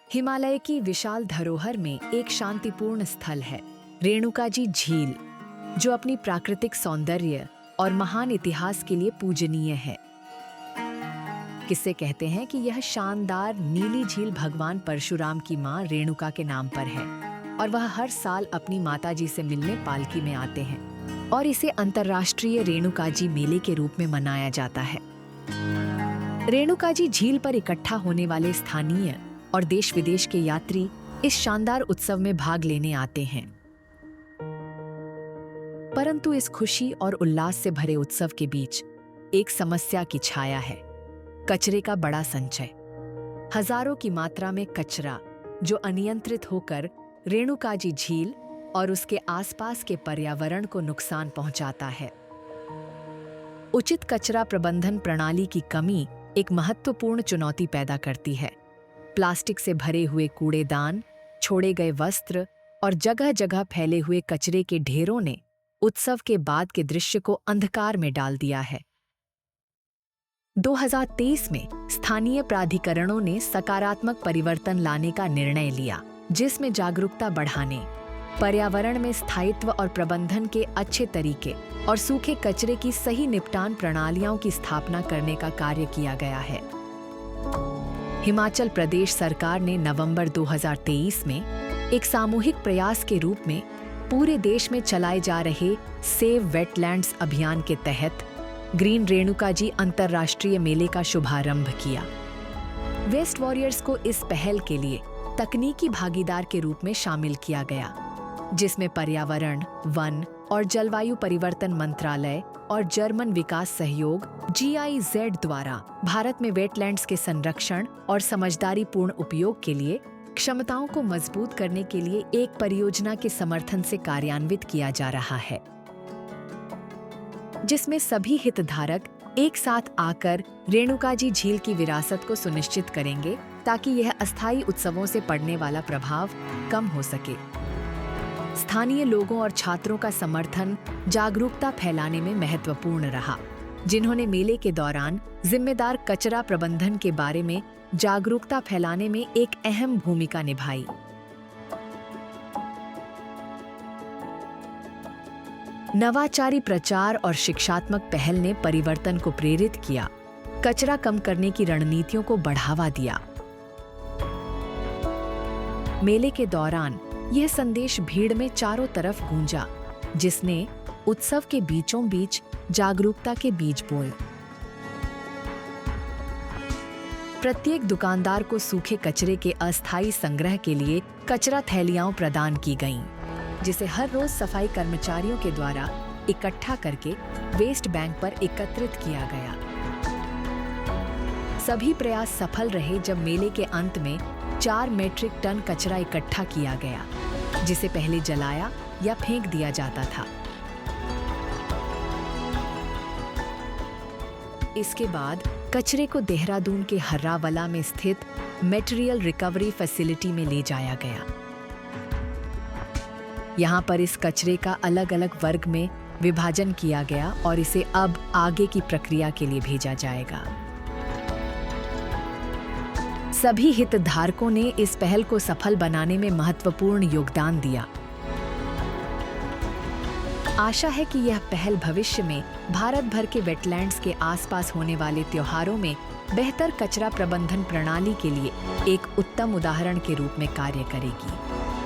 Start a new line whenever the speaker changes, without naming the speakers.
हिमालय की विशाल धरोहर में एक शांतिपूर्ण स्थल है रेणुकाजी झील, जो अपनी प्राकृतिक सौंदर्य और महान इतिहास के लिए पूजनीय है। किस्से कहते हैं कि यह शानदार नीली झील भगवान परशुराम की मां रेणुका के नाम पर है और वह हर साल अपनी माताजी से मिलने पालकी में आते हैं और इसे अंतर्राष्ट्रीय रेणुकाजी मेले के रूप में मनाया जाता है। रेणुकाजी झील पर इकट्ठा होने वाले स्थानीय और देश विदेश के यात्री इस शानदार उत्सव में भाग लेने आते हैं। परंतु इस खुशी और उल्लास से भरे उत्सव के बीच एक समस्या की छाया है, कचरे का बड़ा संचय। हजारों की मात्रा में कचरा जो अनियंत्रित होकर रेणुकाजी झील और उसके आसपास के पर्यावरण को नुकसान पहुंचाता है। उचित कचरा प्रबंधन प्रणाली की कमी एक महत्वपूर्ण चुनौती पैदा करती है। प्लास्टिक से भरे हुए कूड़ेदान, छोड़े गए वस्त्र और जगह जगह फैले हुए कचरे के ढेरों ने उत्सव के बाद के दृश्य को अंधकार में डाल दिया है। 2023 में स्थानीय प्राधिकरणों ने सकारात्मक परिवर्तन लाने का निर्णय लिया, जिसमें जागरूकता बढ़ाने, पर्यावरण में स्थायित्व और प्रबंधन के अच्छे तरीके और सूखे कचरे की सही निपटान प्रणालियों की स्थापना करने का कार्य किया गया है। हिमाचल प्रदेश सरकार ने नवंबर 2023 में एक सामूहिक प्रयास के रूप में पूरे देश में चलाए जा रहे सेव वेटलैंड्स अभियान के तहत ग्रीन रेणुकाजी अंतर्राष्ट्रीय मेले का शुभारंभ किया। वेस्ट वॉरियर्स को इस पहल के लिए तकनीकी भागीदार के रूप में शामिल किया गया, जिसमें पर्यावरण, वन और जलवायु परिवर्तन मंत्रालय और जर्मन विकास सहयोग GIZ द्वारा भारत में वेटलैंड्स के संरक्षण और समझदारीपूर्ण उपयोग के लिए क्षमताओं को मजबूत करने के लिए एक परियोजना के समर्थन से कार्यान्वित किया जा रहा है, जिसमें सभी हितधारक एक साथ आकर रेणुकाजी झील की विरासत को सुनिश्चित करेंगे ताकि यह अस्थायी उत्सवों से पड़ने वाला प्रभाव कम हो सके। स्थानीय लोगों और छात्रों का समर्थन जागरूकता फैलाने में महत्वपूर्ण रहा, जिन्होंने मेले के दौरान जिम्मेदार कचरा प्रबंधन के बारे में जागरूकता फैलाने में एक अहम भूमिका निभाई। नवाचारी प्रचार और शिक्षात्मक पहल ने परिवर्तन को प्रेरित किया, कचरा कम करने की रणनीतियों को बढ़ावा दिया। मेले के दौरान यह संदेश भीड़ में चारों तरफ गूंजा, जिसने उत्सव के बीचों बीच जागरूकता के बीज बोए। प्रत्येक दुकानदार को सूखे कचरे के अस्थायी संग्रह के लिए कचरा थैलियां प्रदान की गईं, जिसे हर रोज सफाई कर्मचारियों के द्वारा इकट्ठा करके वेस्ट बैंक पर एकत्रित किया गया। सभी प्रयास सफल रहे जब मेले के अंत में 4 मीट्रिक टन कचरा इकट्ठा किया गया, जिसे पहले जलाया या फेंक दिया जाता था। इसके बाद कचरे को देहरादून के हर्रावला में स्थित मटेरियल रिकवरी फैसिलिटी में ले जाया गया। यहाँ पर इस कचरे का अलग अलग वर्ग में विभाजन किया गया और इसे अब आगे की प्रक्रिया के लिए भेजा जाएगा। सभी हितधारकों ने इस पहल को सफल बनाने में महत्वपूर्ण योगदान दिया। आशा है कि यह पहल भविष्य में भारत भर के वेटलैंड्स के आसपास होने वाले त्योहारों में बेहतर कचरा प्रबंधन प्रणाली के लिए एक उत्तम उदाहरण के रूप में कार्य करेगी।